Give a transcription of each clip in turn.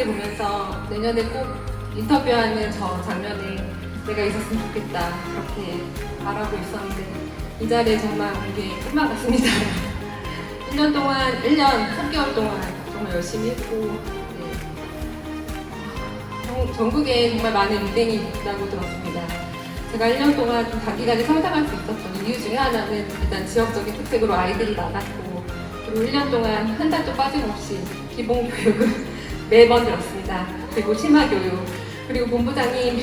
박제 보면서 내년에 꼭 인터뷰하는 저 장면에 내가 있었으면 좋겠다 그렇게 말하고 있었는데 이 자리에 정말 온 게 꿈만 같습니다. 1년 동안, 1년 3개월 동안 정말 열심히 했고 전국에 정말 많은 리딩이 있다고 들었습니다. 제가 1년 동안 좀 단기간에 성장할 수 있었던 이유 중에 하나는 일단 지역적인 특색으로 아이들이 많았고 그리고 1년 동안 한 달도 빠짐없이 기본 교육을 매번 들었습니다. 그리고 심화 교육, 그리고 본부장님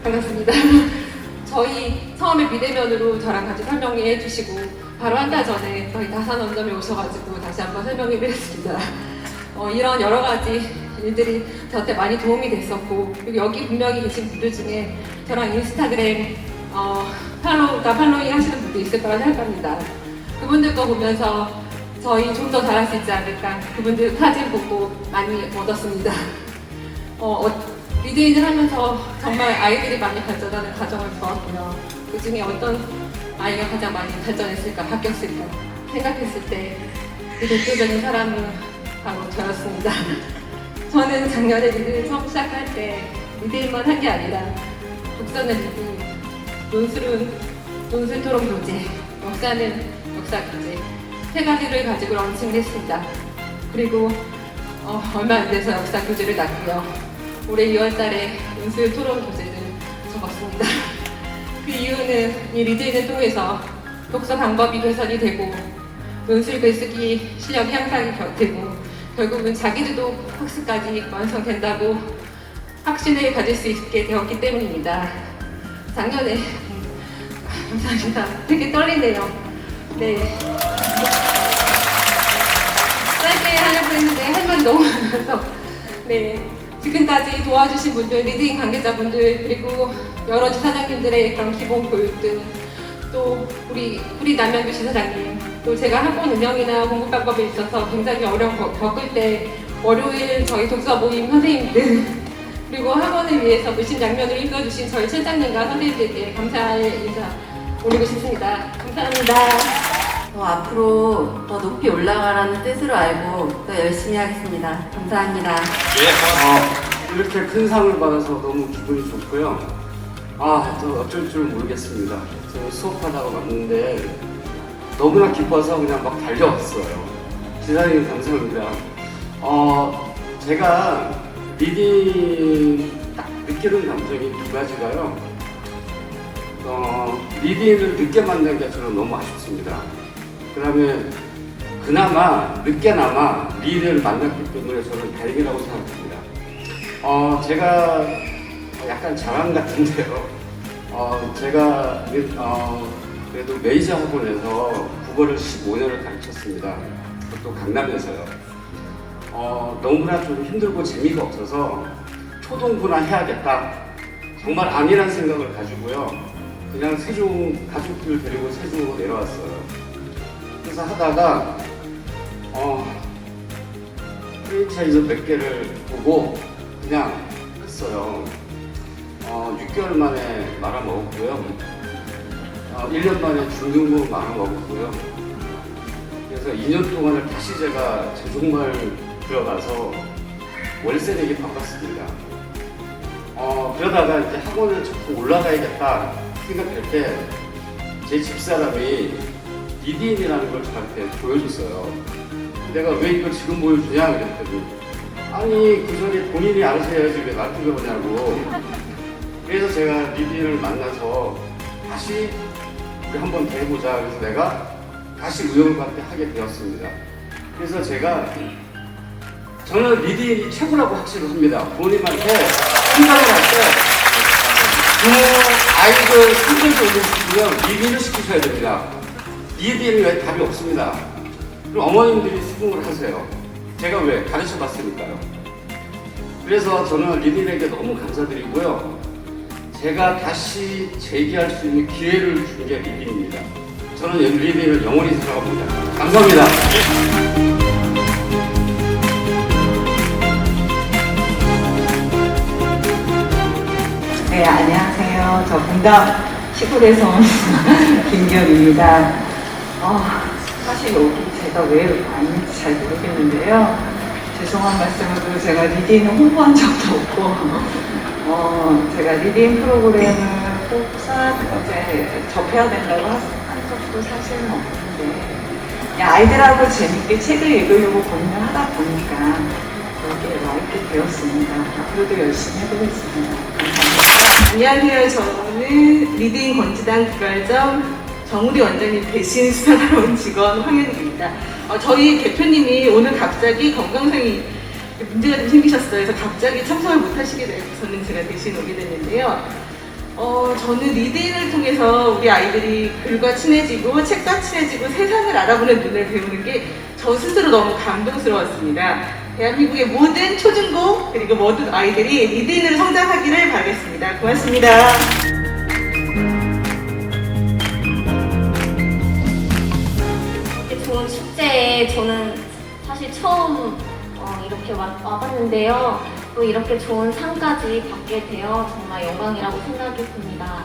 반갑습니다. 저희 처음에 비대면으로 저랑 같이 설명해 주시고 바로 한 달 전에 저희 다산원점에 오셔가지고 다시 한번 설명해 드렸습니다. 이런 여러 가지 일들이 저한테 많이 도움이 됐었고 그리고 여기 분명히 계신 분들 중에 저랑 인스타그램 팔로잉 하시는 분도 있을 거라 생각합니다. 그분들 거 보면서 저희 좀 더 잘할 수 있지 않을까 그분들 사진 보고 많이 얻었습니다. 리드인을 하면서 정말 아이들이 많이 발전하는 과정을 보았고요. 그 중에 어떤 아이가 가장 많이 발전했을까, 바뀌었을까 생각했을 때 그 대표적인 사람은 바로 저였습니다. 저는 작년에 리드를 처음 시작할 때 리드인만 한 게 아니라 독서는 리드, 논술 토론 교재, 역사는 역사 교재 세 가지를 가지고 런칭을 했습니다. 그리고 얼마 안 돼서 역사 교재를 놨고요. 올해 2월달에 논술 토론 교재를 적었습니다. 그 이유는 이 리드인을 통해서 독서 방법이 개선이 되고 논술 글쓰기 실력 향상이 되고 결국은 자기주도 학습까지 완성된다고 확신을 가질 수 있게 되었기 때문입니다. 작년에 감사합니다. 되게 떨리네요. 네. 짧게 하려고 했는데 할 말이 너무 많아서 네. 지금까지 도와주신 분들, 리딩 관계자분들, 그리고 여러 지사장님들의 그런 기본 교육 등 또 우리 남양주 지사장님, 또 제가 학원 운영이나 공부 방법에 있어서 굉장히 어려움 겪을 때 월요일 저희 독서 모임 선생님들 그리고 학원을 위해서 물심양면으로 이끌어주신 저희 실장님과 선생님들께 감사의 인사 올리고 싶습니다. 감사합니다. 앞으로 더 높이 올라가라는 뜻으로 알고 더 열심히 하겠습니다. 감사합니다. 이렇게 큰 상을 받아서 너무 기분이 좋고요. 저 어쩔 줄 모르겠습니다. 저는 수업하다가 왔는데 너무나 기뻐서 그냥 막 달려왔어요. 지사님 감사합니다. 제가 리딩 딱 느끼는 감정이 두 가지가요. 리딩을 늦게 만난 게 저는 너무 아쉽습니다. 그 다음에 그나마 늦게나마 리드를 만났기 때문에 저는 다행이라고 생각합니다. 제가 약간 자랑 같은데요. 제가 그래도 메이저 학원에서 국어를 15년을 가르쳤습니다. 그것도 강남에서요. 너무나 좀 힘들고 재미가 없어서 초등부나 해야겠다. 정말 아니란 생각을 가지고요. 그냥 세종 가족들 데리고 세종으로 내려왔어요. 그래서 하다가 프랜차이즈 몇 개를 보고 그냥 했어요. 6개월 만에 말아먹었고요. 1년 만에 중등부 말아먹었고요. 그래서 2년 동안을 다시 제가 제종말 들어가서 월세 내기 바빴습니다. 그러다가 이제 학원을 자꾸 올라가야겠다 생각할 때 제 집사람이 리딩이라는 걸 저한테 보여줬어요. 내가 왜 이걸 지금 보여주냐 그랬더니 아니 그 전에 본인이 알아서 해야지 왜 나한테 배우냐고. 그래서 제가 리딩을 만나서 다시 우리 한번 더 해보자. 그래서 내가 다시 우연을 받게 하게 되었습니다. 그래서 저는 리딩이 최고라고 확신을 합니다. 부모님한테 생각을 할 때 그 아이들 성적이 올려주시면 리딩을 시키셔야 됩니다. 리딩은 왜 답이 없습니다. 그럼 어머님들이 수긍을 하세요. 제가 왜? 가르쳐 봤으니까요. 그래서 저는 리딩에게 너무 감사드리고요. 제가 다시 재기할 수 있는 기회를 준 게 리딩입니다. 저는 리딩을 영원히 사랑합니다. 감사합니다. 네, 안녕하세요. 저 분당 시골에서 온 김결입니다. 사실 여기 제가 왜 왔는지 잘 모르겠는데요. 죄송한 말씀을 드리고 제가 리딩을 홍보한 적도 없고 제가 리딩 프로그램을 꼭 이제 접해야 된다고 한 적도 사실은 없는데 그냥 아이들하고 재밌게 책을 읽으려고 고민을 하다 보니까 여기에 와 있게 되었습니다. 앞으로도 열심히 해보겠습니다. 감사합니다. 안녕하세요. 저는 리딩 권지당 개발점 정우리 원장님 대신 수상하러 온 직원 황현익입니다. 저희 대표님이 오늘 갑자기 건강상이 문제가 좀 생기셨어요. 그래서 갑자기 참석을 못 하시게 돼서 저는 제가 대신 오게 됐는데요. 저는 리딩을 통해서 우리 아이들이 글과 친해지고 책과 친해지고 세상을 알아보는 눈을 배우는 게 저 스스로 너무 감동스러웠습니다. 대한민국의 모든 초중고 그리고 모든 아이들이 리딩으로 성장하기를 바라겠습니다. 고맙습니다. 이렇게 좋은 축제에 저는 사실 처음 이렇게 와봤는데요. 또 이렇게 좋은 상까지 받게 되어 정말 영광이라고 생각이 듭니다.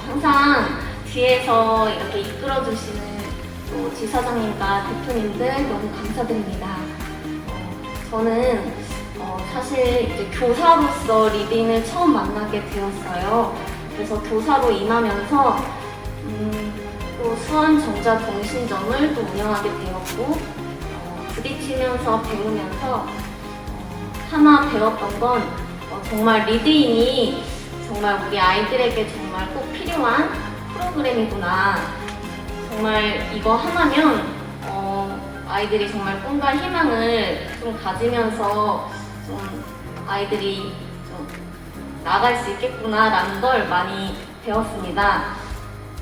항상 뒤에서 이렇게 이끌어주시는 또 지사장님과 대표님들 너무 감사드립니다. 저는 사실 이제 교사로서 리딩을 처음 만나게 되었어요. 그래서 교사로 임하면서 또 수원정자동신점을 또 운영하게 되었고 부딪히면서 배우면서 하나 배웠던 건 정말 리딩이 정말 우리 아이들에게 정말 꼭 필요한 프로그램이구나. 정말 이거 하나면 아이들이 정말 꿈과 희망을 좀 가지면서 좀 아이들이 좀 나아갈 수 있겠구나라는 걸 많이 배웠습니다.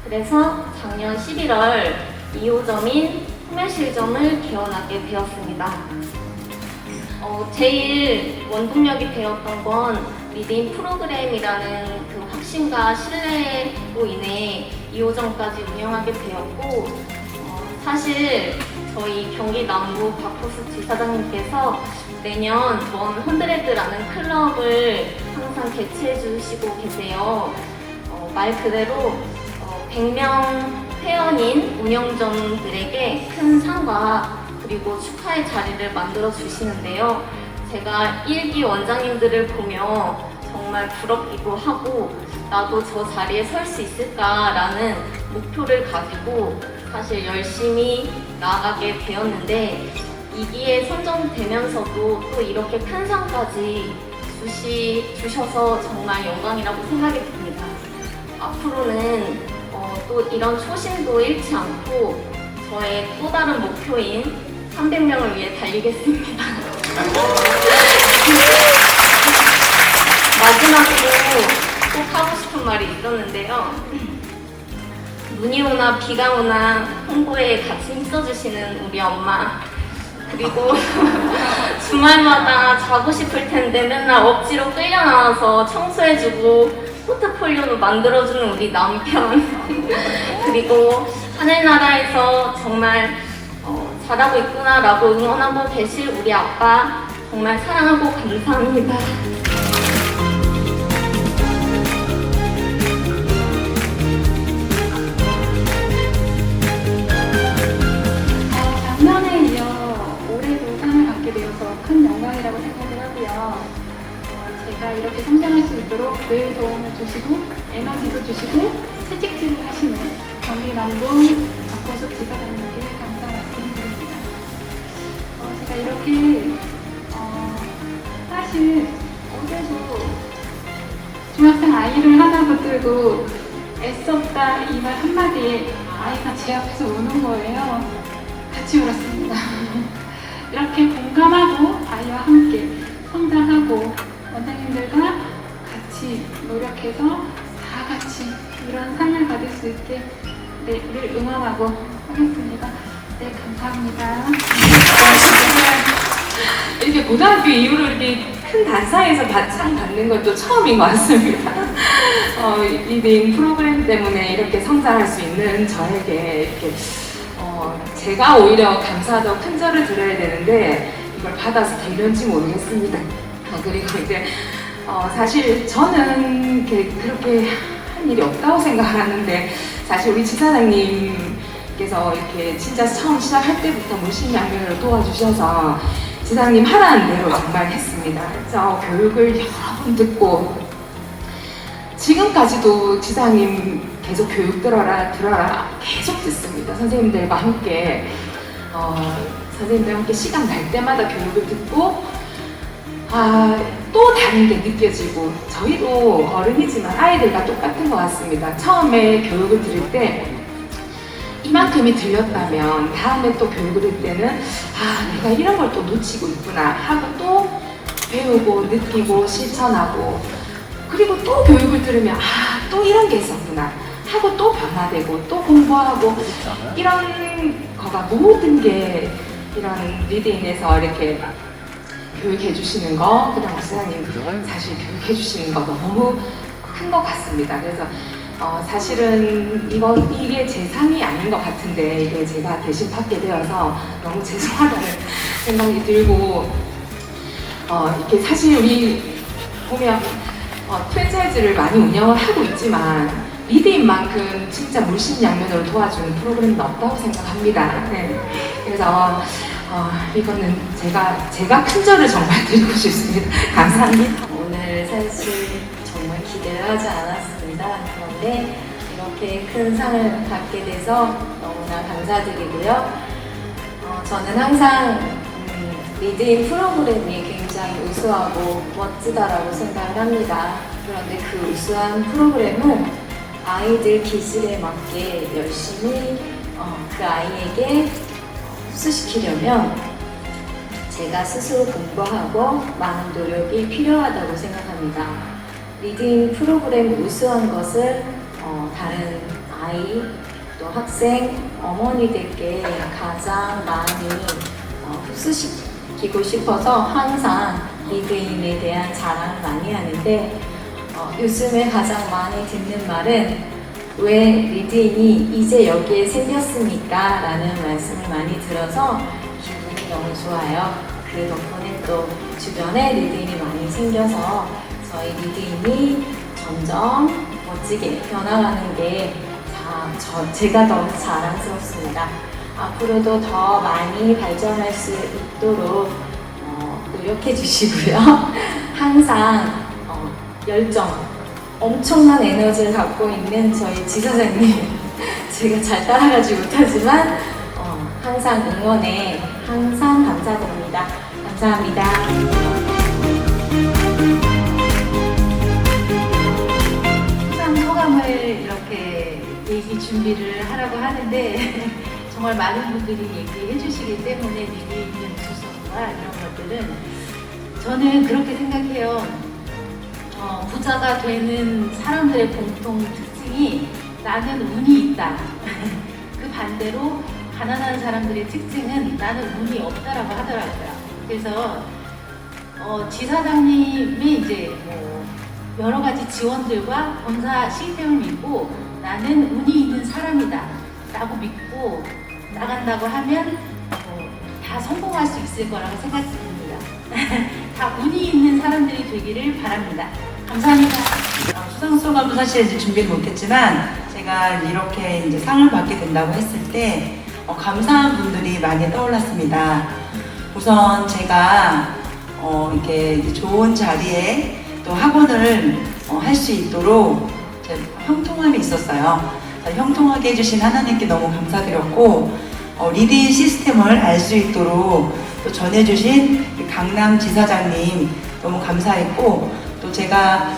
그래서 작년 11월 2호점인 소멸실점을 개원하게 되었습니다. 제일 원동력이 되었던 건 리딩 프로그램이라는 그 확신과 신뢰로 인해 2호점까지 운영하게 되었고 사실 저희 경기 남부 박호수 지사장님께서 내년 먼 헌드레드라는 클럽을 항상 개최해 주시고 계세요. 말 그대로 100명 회원인 운영점들에게 큰 상과 그리고 축하의 자리를 만들어 주시는데요. 제가 1기 원장님들을 보며 정말 부럽기도 하고 나도 저 자리에 설 수 있을까라는 목표를 가지고 사실 열심히 나아가게 되었는데 2기에 선정되면서도 또 이렇게 큰 상까지 주셔서 정말 영광이라고 생각이 듭니다. 앞으로는 또 이런 초심도 잃지 않고 저의 또 다른 목표인 300명을 위해 달리겠습니다. 마지막으로 꼭 하고 싶은 말이 있었는데요. 눈이 오나 비가 오나 홍보에 같이 힘써주시는 우리 엄마, 그리고 주말마다 자고 싶을 텐데 맨날 억지로 끌려 나와서 청소해주고 포트폴리오도 만들어주는 우리 남편, 그리고 하늘나라에서 정말 잘하고 있구나라고 응원하고 계실 우리 아빠 정말 사랑하고 감사합니다. 작년에 이어 올해도 상을 받게 되어서 큰 영광이라고 생각을 하고요. 제가 이렇게 성장할 수 있도록 늘 도움을 주시고 에너지도 주시고 채찍질을 하시는 경기 남부 박호숙 지사장님께 감사 말씀드립니다. 제가 이렇게 사실 어제도 중학생 아이를 하나 붙들고 애썼다 이 말 한마디에 아이가 제 앞에서 우는 거예요. 같이 울었습니다. 이렇게 공감하고 아이와 함께 성장하고 원장님들과 같이 노력해서 다 같이 이런 상을 받을 수 있게 늘 응원하고 하겠습니다. 네, 감사합니다. 이렇게 고등학교 이후로 이렇게 큰 단상에서 상 받는 것도 처음인 것 같습니다. 리딩 프로그램 때문에 이렇게 성장할 수 있는 저에게 이렇게 제가 오히려 감사하다고 큰 절을 드려야 되는데 이걸 받아서 되는지 모르겠습니다. 그리고 이제 사실 저는 그렇게 할 일이 없다고 생각하는데 사실 우리 지사장님 지사님께서 이렇게 진짜 처음 시작할 때부터 물심양면으로 도와주셔서 지사님 하라는 대로 정말 했습니다. 그래서 교육을 여러 번 듣고 지금까지도 지사님 계속 교육 들어라 계속 듣습니다. 선생님들과 함께 선생님들과 함께 시간 날 때마다 교육을 듣고 또 다른 게 느껴지고 저희도 어른이지만 아이들과 똑같은 것 같습니다. 처음에 교육을 들을 때 이만큼이 들렸다면 다음에 또 교육을 들 때는 내가 이런 걸 또 놓치고 있구나 하고 또 배우고 느끼고 실천하고 그리고 또 교육을 들으면 또 이런 게 있었구나 하고 또 변화되고 또 공부하고 이런 거가 모든 게 이런 리드인에서 이렇게 교육해 주시는 거, 그다음 목사님 사실 교육해 주시는 거 너무 큰 것 같습니다. 그래서 사실은 이게 제 상이 아닌 것 같은데 이게 제가 대신 받게 되어서 너무 죄송하다는 생각이 들고 이렇게 사실 우리 보면 프랜차이즈를 많이 운영을 하고 있지만 리드인만큼 진짜 물심양면으로 도와주는 프로그램은 없다고 생각합니다. 네. 그래서 이거는 제가 큰 절을 정말 드리고 싶습니다. 감사합니다. 오늘 사실 정말 기대를 하지 않았습니다. 그런데 이렇게 큰 상을 받게 돼서 너무나 감사드리고요. 저는 항상 리드인 프로그램이 굉장히 우수하고 멋지다라고 생각을 합니다. 그런데 그 우수한 프로그램은 아이들 기질에 맞게 열심히 그 아이에게 흡수시키려면 제가 스스로 공부하고 많은 노력이 필요하다고 생각합니다. 리딩 프로그램 우수한 것을 다른 아이 또 학생, 어머니들께 가장 많이 흡수시키고 싶어서 항상 리드인에 대한 자랑을 많이 하는데 요즘에 가장 많이 듣는 말은 왜 리드인이 이제 여기에 생겼습니까? 라는 말씀을 많이 들어서 기분이 너무 좋아요. 그 덕분에 또 주변에 리드인이 많이 생겨서 저희 리드인이 점점 멋지게 변화가는 게 제가 너무 자랑스럽습니다. 앞으로도 더 많이 발전할 수 있도록 노력해 주시고요. 항상 열정, 엄청난 에너지를 갖고 있는 저희 지사장님 제가 잘 따라가지 못하지만 항상 응원에 항상 감사드립니다. 감사합니다. 수상 소감을 이렇게 얘기 준비를 하라고 하는데 정말 많은 분들이 얘기해 주시기 때문에 리딩의 우수성과 이런 것들은 저는 그렇게 생각해요. 부자가 되는 사람들의 공통 특징이 나는 운이 있다. 그 반대로 가난한 사람들의 특징은 나는 운이 없다라고 하더라고요. 그래서 지사장님의 이제 여러 가지 지원들과 검사 시스템을 믿고 나는 운이 있는 사람이다 라고 믿고 나간다고 하면 다 성공할 수 있을 거라고 생각됩니다. 다 운이 있는 사람들이 되기를 바랍니다. 감사합니다. 수상 소감도 사실 이제 준비를 못했지만 제가 이렇게 이제 상을 받게 된다고 했을 때 감사한 분들이 많이 떠올랐습니다. 우선 제가 이렇게 이제 좋은 자리에 또 학원을 할 수 있도록 형통함이 있었어요. 형통하게 해주신 하나님께 너무 감사드렸고 리딩 시스템을 알 수 있도록 또 전해주신 강남 지사장님 너무 감사했고 또 제가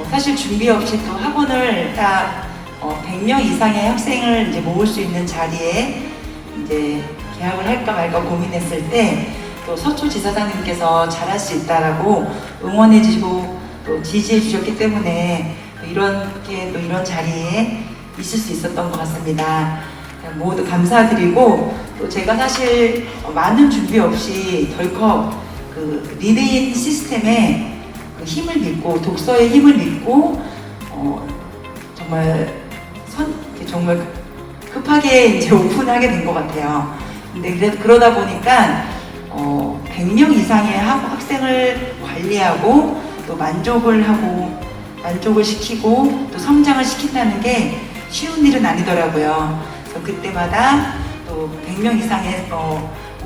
사실 준비 없이 또 학원을 딱 100명 이상의 학생을 이제 모을 수 있는 자리에 이제 계약을 할까 말까 고민했을 때 또 서초 지사장님께서 잘할 수 있다라고 응원해주시고 또 지지해주셨기 때문에 이렇게 또 이런 자리에 있을 수 있었던 것 같습니다. 모두 감사드리고 또 제가 사실 많은 준비 없이 덜컥 그 리딩 시스템에 그 힘을 믿고 독서의 힘을 믿고 정말 급하게 이제 오픈하게 된 것 같아요. 근데 그러다 보니까 100명 이상의 학생을 관리하고 또 만족을 시키고 또 성장을 시킨다는 게 쉬운 일은 아니더라고요. 그래서 그때마다 또 100명 이상의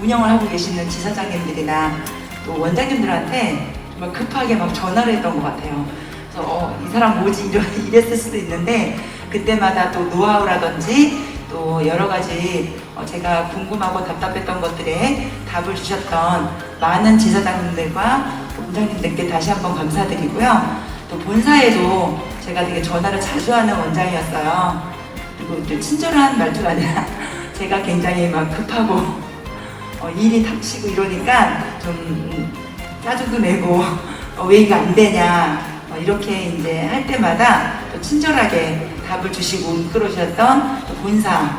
운영을 하고 계시는 지사장님들이나 또 원장님들한테 정말 급하게 막 전화를 했던 것 같아요. 그래서 이 사람 뭐지 이랬을 수도 있는데 그때마다 또 노하우라든지 또 여러 가지 제가 궁금하고 답답했던 것들에 답을 주셨던 많은 지사장님들과 원장님들께 다시 한번 감사드리고요. 또 본사에도 제가 되게 전화를 자주 하는 원장이었어요. 그리고 또 친절한 말투가 아니라 제가 굉장히 막 급하고 일이 닥치고 이러니까 좀 짜증도 내고 왜 이거 안 되냐 이렇게 이제 할 때마다 또 친절하게 답을 주시고 이끌어주셨던 또 본사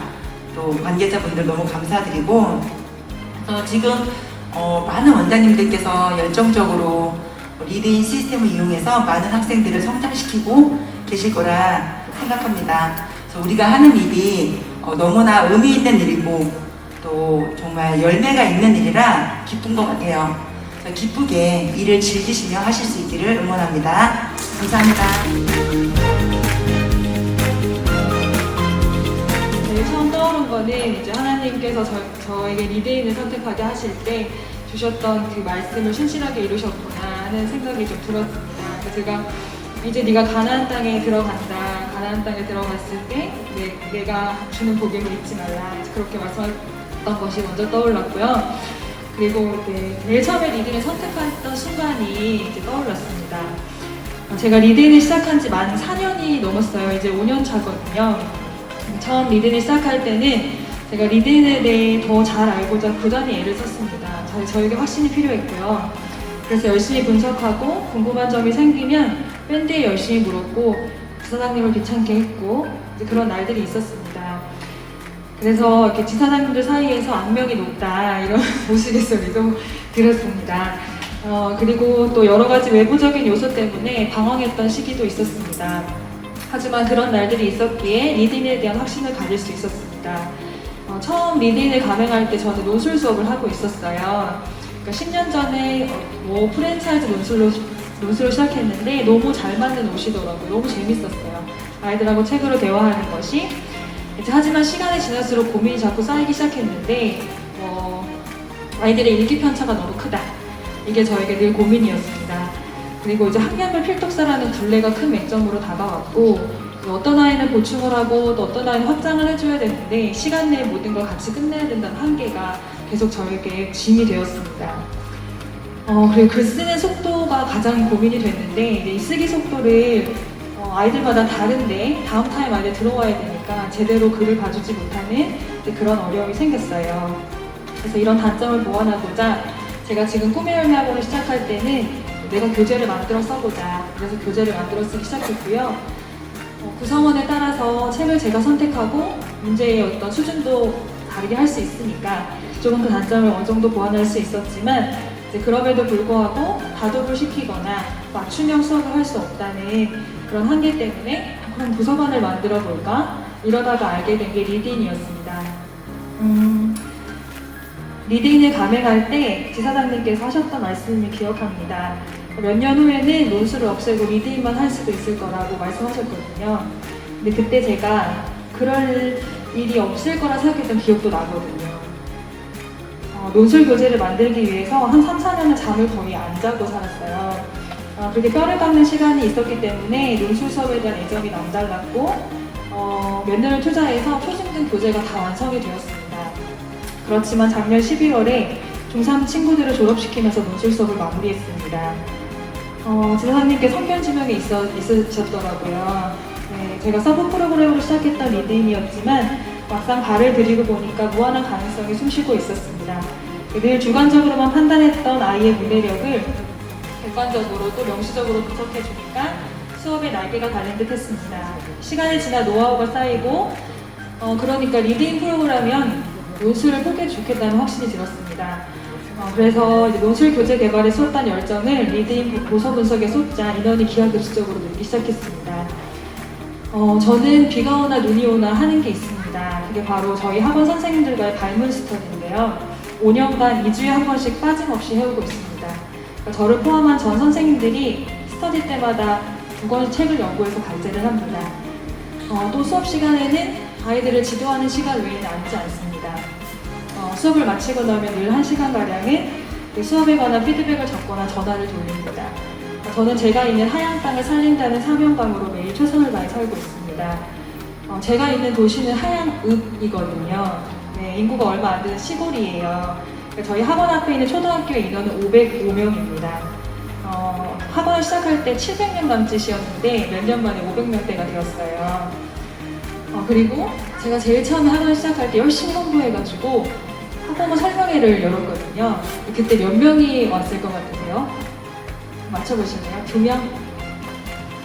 또 관계자분들 너무 감사드리고 지금 많은 원장님들께서 열정적으로 리드인 시스템을 이용해서 많은 학생들을 성장시키고 계실 거라 생각합니다. 그래서 우리가 하는 일이 너무나 의미 있는 일이고 또 정말 열매가 있는 일이라 기쁜 것 같아요. 그래서 기쁘게 일을 즐기시며 하실 수 있기를 응원합니다. 감사합니다. 처음 떠오른 거는 이제 하나님께서 저에게 리드인을 선택하게 하실 때 주셨던 그 말씀을 신실하게 이루셨구나 하는 생각이 좀 들었습니다. 그래서 제가 이제 네가 가나안 땅에 들어간다. 가나안 땅에 들어갔을 때 내가 주는 복임을 잊지 말라. 그렇게 말씀했던 것이 먼저 떠올랐고요. 그리고 제일 처음에 리드인을 선택했던 순간이 이제 떠올랐습니다. 제가 리드인을 시작한 지 만 4년이 넘었어요. 이제 5년 차거든요. 처음 리드인을 시작할 때는 제가 리드인에 대해 더 잘 알고자 부단히 애를 썼습니다. 저에게 확신이 필요했고요. 그래서 열심히 분석하고 궁금한 점이 생기면 밴드에 열심히 물었고 지사장님을 귀찮게 했고 이제 그런 날들이 있었습니다. 그래서 이렇게 지사장님들 사이에서 악명이 높다 이런 우스갯소리도 들었습니다. 그리고 또 여러 가지 외부적인 요소 때문에 방황했던 시기도 있었습니다. 하지만 그런 날들이 있었기에 리드인에 대한 확신을 가질 수 있었습니다. 처음 리드인을 감행할 때 저는 논술 수업을 하고 있었어요. 그러니까 10년 전에 프랜차이즈 논술로 시작했는데 너무 잘 맞는 옷이더라고요. 너무 재밌었어요. 아이들하고 책으로 대화하는 것이. 하지만 시간이 지날수록 고민이 자꾸 쌓이기 시작했는데 아이들의 일기 편차가 너무 크다. 이게 저에게 늘 고민이었습니다. 그리고 이제 학년별 필독사라는 굴레가 큰 맹점으로 다가왔고 어떤 아이는 보충을 하고 또 어떤 아이는 확장을 해줘야 되는데 시간 내에 모든 걸 같이 끝내야 된다는 한계가 계속 저에게 짐이 되었습니다. 그리고 글 쓰는 속도가 가장 고민이 됐는데 이 쓰기 속도를 아이들마다 다른데 다음 타임 안에 들어와야 되니까 제대로 글을 봐주지 못하는 그런 어려움이 생겼어요. 그래서 이런 단점을 보완하고자 제가 지금 꿈의 열매 학원을 시작할 때는 내가 교재를 만들어 써보자. 그래서 교재를 만들어 쓰기 시작했고요. 구성원에 따라서 책을 제가 선택하고 문제의 어떤 수준도 다르게 할 수 있으니까 조금 그 단점을 어느 정도 보완할 수 있었지만 그럼에도 불구하고 다독을 시키거나 맞춤형 수업을 할 수 없다는 그런 한계 때문에 그럼 부서관을 만들어 볼까? 이러다가 알게 된 게 리드인이었습니다. 리드인을 감행할 때 지사장님께서 하셨던 말씀을 기억합니다. 몇 년 후에는 논술을 없애고 리드인만 할 수도 있을 거라고 말씀하셨거든요. 근데 그때 제가 그럴 일이 없을 거라 생각했던 기억도 나거든요. 논술 교재를 만들기 위해서 한 3, 4년은 잠을 거의 안 자고 살았어요. 그렇게 뼈를 깎는 시간이 있었기 때문에 논술 수업에 대한 애정이 남달랐고 몇 년을 투자해서 표준등 교재가 다 완성이 되었습니다. 그렇지만 작년 12월에 중3 친구들을 졸업시키면서 논술 수업을 마무리했습니다. 지사장님께 성견 지명이 있으셨더라고요. 네, 제가 서브 프로그램으로 시작했던 리드인이었지만 막상 발을 들이고 보니까 무한한 가능성이 숨쉬고 있었습니다. 늘 주관적으로만 판단했던 아이의 문해력을 객관적으로 또 명시적으로 분석해주니까 수업에 날개가 달린 듯 했습니다. 시간이 지나 노하우가 쌓이고 그러니까 리드인 프로그램이면 논술을 포기해 주겠다는 확신이 들었습니다. 그래서 이제 논술 교재 개발에 쏟았던 열정을 리드인 도서 분석에 쏟자 인원이 기하급수적으로 늘기 시작했습니다. 저는 비가 오나 눈이 오나 하는 게 있습니다. 그게 바로 저희 학원 선생님들과의 발문 스터디인데요. 5년간 2주에 한 번씩 빠짐없이 해오고 있습니다. 그러니까 저를 포함한 전 선생님들이 스터디 때마다 2권의 책을 연구해서 발제를 합니다. 또 수업 시간에는 아이들을 지도하는 시간 외에 남지 않습니다. 수업을 마치고 나면 늘 1시간가량의 수업에 관한 피드백을 적거나 전화를 돌립니다. 저는 제가 있는 하얀 땅을 살린다는 사명감으로 매일 최선을 다해 살고 있습니다. 제가 있는 도시는 하얀읍이거든요. 네, 인구가 얼마 안 되는 시골이에요. 저희 학원 앞에 있는 초등학교 인원은 505명입니다. 학원을 시작할 때 700명 남짓이었는데 몇 년 만에 500명대가 되었어요. 그리고 제가 제일 처음에 학원을 시작할 때 열심히 홍보해가지고 학부모 설명회를 열었거든요. 그때 몇 명이 왔을 것 같으세요? 맞춰보시네요. 2명?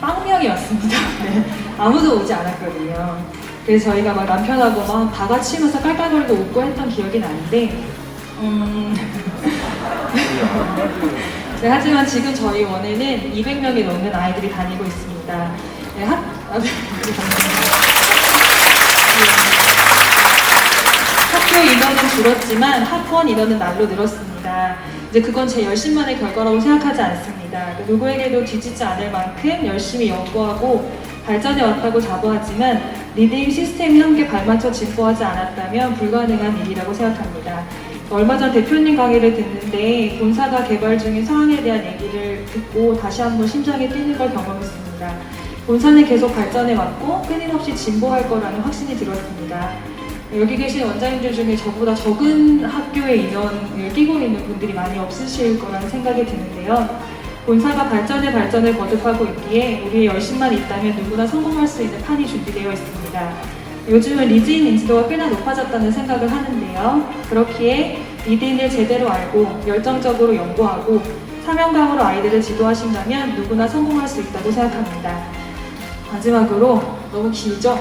빵명이 왔습니다. 네, 아무도 오지 않았거든요. 그래서 저희가 막 남편하고 막 다 같이 하면서 깔깔거리고 웃고 했던 기억이 나는데 네, 하지만 지금 저희 원에는 200명이 넘는 아이들이 다니고 있습니다. 네, 학교 인원은 줄었지만 학원 인원은 날로 늘었습니다. 이제 그건 제 열심만의 결과라고 생각하지 않습니다. 누구에게도 뒤지지 않을 만큼 열심히 연구하고 발전해 왔다고 자부하지만 리딩 시스템이 함께 발맞춰 진보하지 않았다면 불가능한 일이라고 생각합니다. 얼마 전 대표님 강의를 듣는데 본사가 개발 중인 사항에 대한 얘기를 듣고 다시 한번 심장이 뛰는 걸 경험했습니다. 본사는 계속 발전해 왔고 끊임없이 진보할 거라는 확신이 들었습니다. 여기 계신 원장님들 중에 저보다 적은 학교의 인원을 끼고 있는 분들이 많이 없으실 거라는 생각이 드는데요. 본사가 발전을 거듭하고 있기에 우리의 열심만 있다면 누구나 성공할 수 있는 판이 준비되어 있습니다. 요즘은 리딩 인지도가 꽤나 높아졌다는 생각을 하는데요. 그렇기에 리딩을 제대로 알고 열정적으로 연구하고 사명감으로 아이들을 지도하신다면 누구나 성공할 수 있다고 생각합니다. 마지막으로 너무 길죠?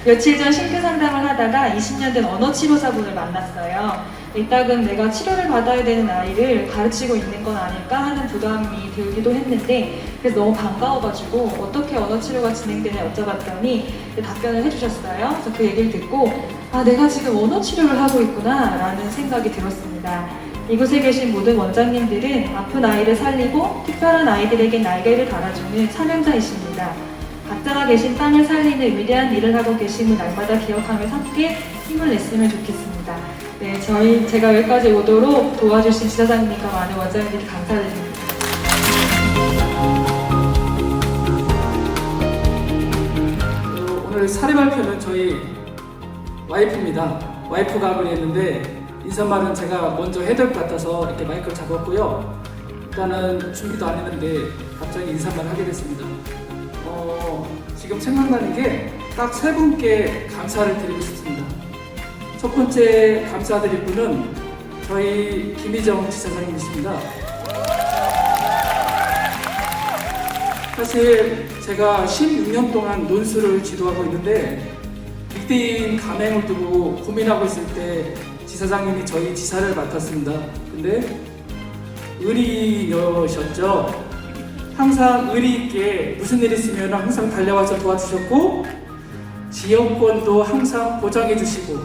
며칠 전 신규 상담을 하다가 20년 된 언어치료사분을 만났어요. 이따금 내가 치료를 받아야 되는 아이를 가르치고 있는 건 아닐까 하는 부담이 들기도 했는데 그래서 너무 반가워가지고 어떻게 언어치료가 진행되냐 여쭤봤더니 답변을 해주셨어요. 그래서 그 얘기를 듣고 아 내가 지금 언어치료를 하고 있구나 라는 생각이 들었습니다. 이곳에 계신 모든 원장님들은 아픈 아이를 살리고 특별한 아이들에게 날개를 달아주는 사명자이십니다. 각자가 계신 땅을 살리는 위대한 일을 하고 계심을 날마다 기억하며 함께 힘을 냈으면 좋겠습니다. 네, 제가 여기까지 오도록 도와주신 지사장님과 많은 원장님들께 감사드립니다. 오늘 사례 발표는 저희 와이프입니다. 와이프가 하기로 했는데 인사말은 제가 먼저 해야 될 것 같아서 이렇게 마이크를 잡았고요. 일단은 준비도 안 했는데 갑자기 인사말을 하게 됐습니다. 지금 생각나는 게 딱 3분께 감사를 드리고 싶습니다. 첫 번째 감사드릴 분은 저희 김희정 지사장님이십니다. 사실 제가 16년 동안 논술을 지도하고 있는데 리딩 감행을 두고 고민하고 있을 때 지사장님이 저희 지사를 맡았습니다. 근데 의리여셨죠. 항상 의리 있게 무슨 일 있으면 항상 달려와서 도와주셨고 지역권도 항상 보장해 주시고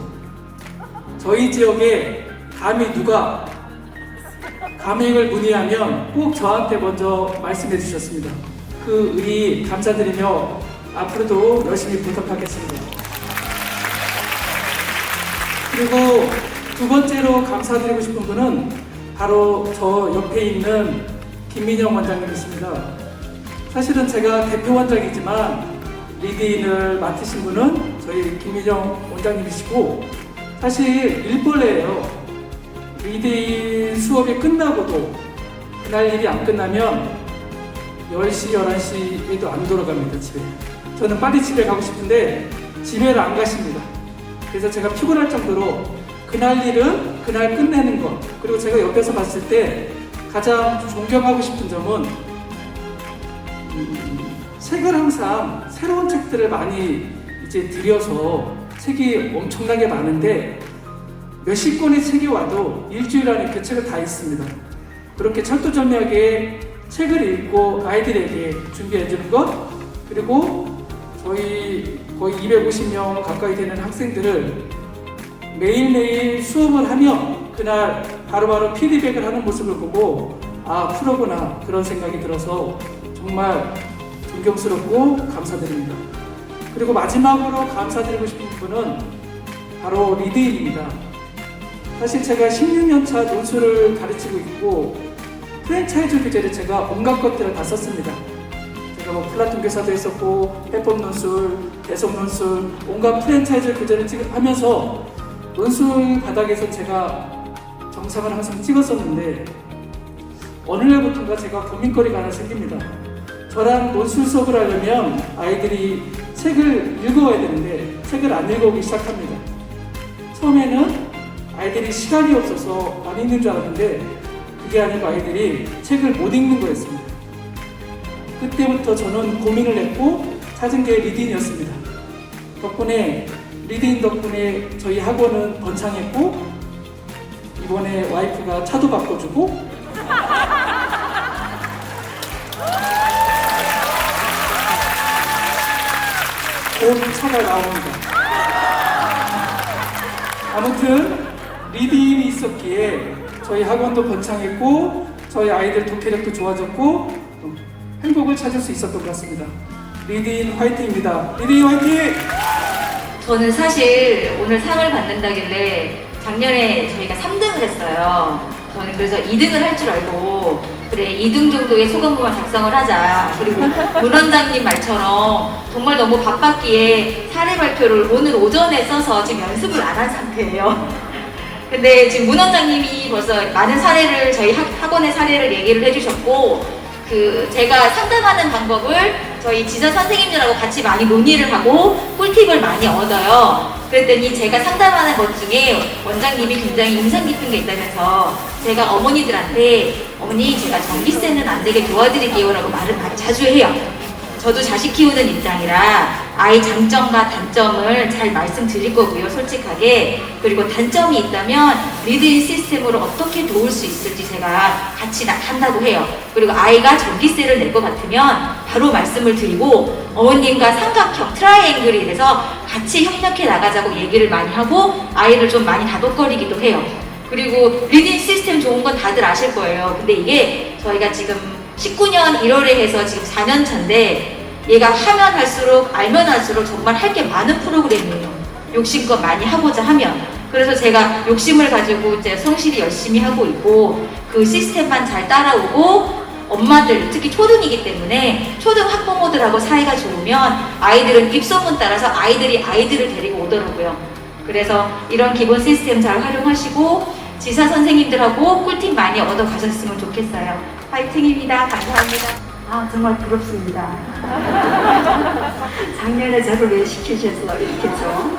저희 지역에 감히 누가 감행을 문의하면 꼭 저한테 먼저 말씀해 주셨습니다. 그 의리 감사드리며 앞으로도 열심히 보답하겠습니다. 그리고 두 번째로 감사드리고 싶은 분은 바로 저 옆에 있는 김민영 원장님이십니다. 사실은 제가 대표 원장이지만 리딩을 맡으신 분은 저희 김민영 원장님이시고 사실 일벌레예요. 리딩 수업이 끝나고도 그날 일이 안 끝나면 10시, 11시에도 안 돌아갑니다, 집에. 저는 빨리 집에 가고 싶은데 집에를 안 가십니다. 그래서 제가 피곤할 정도로 그날 일은 그날 끝내는 것. 그리고 제가 옆에서 봤을 때 가장 존경하고 싶은 점은 책을 항상 새로운 책들을 많이 이제 들여서 책이 엄청나게 많은데 몇십 권의 책이 와도 일주일 안에 그 책을 다 읽습니다. 그렇게 철두철미하게 책을 읽고 아이들에게 준비해 주는 것, 그리고 저희 거의 250명 가까이 되는 학생들을 매일매일 수업을 하며 그날 바로바로 피드백을 하는 모습을 보고 아 프로구나 그런 생각이 들어서 정말 존경스럽고 감사드립니다. 그리고 마지막으로 감사드리고 싶은 분은 바로 리드인입니다. 사실 제가 16년차 논술을 가르치고 있고 프랜차이즈 교재를 제가 온갖 것들을 다 썼습니다. 제가 뭐 플라톤 교사도 했었고 해법 논술, 대속 논술, 온갖 프랜차이즈 교재를 하면서 논술 바닥에서 제가 정상을 항상 찍었었는데 어느 날부터가 제가 고민거리가 하나 생깁니다. 저랑 논술 수업을 하려면 아이들이 책을 읽어야 되는데 책을 안 읽어오기 시작합니다. 처음에는 아이들이 시간이 없어서 안 읽는 줄 알았는데 그게 아니고 아이들이 책을 못 읽는 거였습니다. 그때부터 저는 고민을 했고 찾은 게 리딩이었습니다. 덕분에 리딩 덕분에 저희 학원은 번창했고 이번에 와이프가 차도 바꿔주고 곧 차가 나옵니다. 아무튼 리딩이 있었기에 저희 학원도 번창했고 저희 아이들 독해력도 좋아졌고 행복을 찾을 수 있었던 것 같습니다. 리딩 화이팅입니다. 리딩 화이팅! 저는 사실 오늘 상을 받는다길래 작년에 저희가 3등을 했어요. 저는 그래서 2등을 할 줄 알고 그래 2등 정도의 소감문만 작성을 하자. 그리고 문 원장님 말처럼 정말 너무 바빴기에 사례 발표를 오늘 오전에 써서 지금 연습을 안 한 상태예요. 근데 지금 문 원장님이 벌써 많은 사례를 저희 학원의 사례를 얘기를 해주셨고 제가 상담하는 방법을 저희 지사 선생님들하고 같이 많이 논의를 하고 꿀팁을 많이 얻어요. 그랬더니 제가 상담하는 것 중에 원장님이 굉장히 인상 깊은 게 있다면서 제가 어머니들한테 어머니 제가 전기세는 안 내게 도와드릴게요 라고 말을 많이 자주 해요. 저도 자식 키우는 입장이라 아이 장점과 단점을 잘 말씀드릴 거고요, 솔직하게. 그리고 단점이 있다면 리드인 시스템으로 어떻게 도울 수 있을지 제가 같이 한다고 해요. 그리고 아이가 전기세를 낼 것 같으면 바로 말씀을 드리고 어머님과 삼각형 트라이앵글이 돼서 같이 협력해 나가자고 얘기를 많이 하고 아이를 좀 많이 다독거리기도 해요. 그리고 리딩 시스템 좋은 건 다들 아실 거예요. 근데 이게 저희가 지금 19년 1월에 해서 지금 4년 차인데 얘가 하면 할수록 알면 할수록 정말 할 게 많은 프로그램이에요. 욕심껏 많이 하고자 하면. 그래서 제가 욕심을 가지고 이제 성실히 열심히 하고 있고 그 시스템만 잘 따라오고 엄마들 특히 초등이기 때문에 초등 학부모들하고 사이가 좋으면 아이들은 입소문 따라서 아이들을 데리고 오더라고요. 그래서 이런 기본 시스템 잘 활용하시고 지사 선생님들하고 꿀팁 많이 얻어 가셨으면 좋겠어요. 파이팅입니다. 감사합니다. 아, 정말 부럽습니다. 작년에 저를 왜 시키셔서 이렇게 좀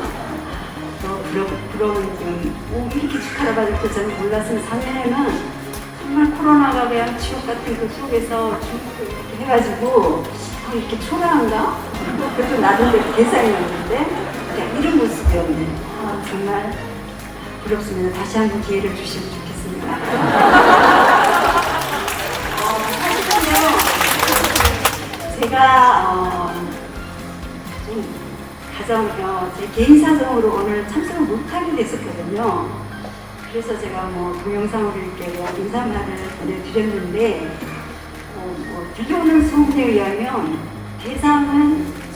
부러운 좀 이렇게 축하를 받을 줄 저는 몰랐어요. 작년에는 정말 코로나가 그냥 지옥 같은 그 속에서 이렇게 해가지고 이렇게 초라한가? 그것도 나름대로 대상이었는데 이런 모습이었네. 아, 정말 부럽습니다. 다시 한번 기회를 주시면 좋겠습니다. 제가 좀 가정 제 개인 사정으로 오늘 참석을 못하게 됐었거든요. 그래서 제가 뭐 동영상으로 이렇게 인사말을 보내드렸는데 들려오는 소문에 의하면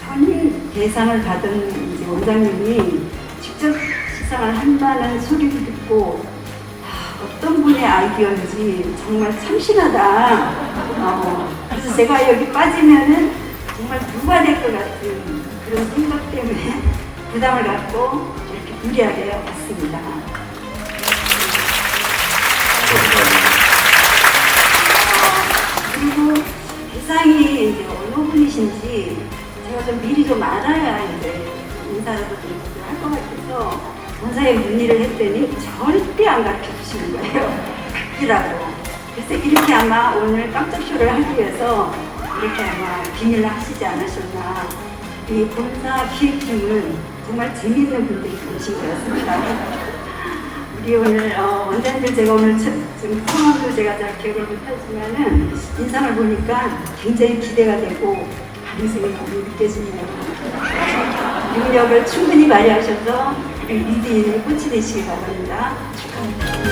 전임 대상을 받은 이제 원장님이 직접 시상을 한다는 소리를 듣고 어떤 분의 아이디어인지 정말 참신하다. 그래서 제가 여기 빠지면은 정말 누가 될 것 같은 그런 생각 때문에 부담을 갖고 이렇게 무리하게 왔습니다. 그리고 대상이 이제 어느 분이신지 제가 좀 미리 좀 알아야 이제 인사라도 좀 할 것 같아서 본사에 문의를 했더니 절대 안 가르쳐 주시는 거예요. 각기라고. 그래서 이렇게 아마 오늘 깜짝 쇼를 하기 위해서 이렇게 아마 비밀로 하시지 않으셨나. 이 본사 기획팀은 정말 재미있는 분들이 계신 것 같습니다. 우리 오늘 원장님들 제가 오늘 지금 성함도 제가 잘 기억을 못하지만은 인상을 보니까 굉장히 기대가 되고 가능성이 많이 느껴지네요. 능력을 충분히 발휘하셔서 리드인의 꽃이 되시기 바랍니다. 축하합니다.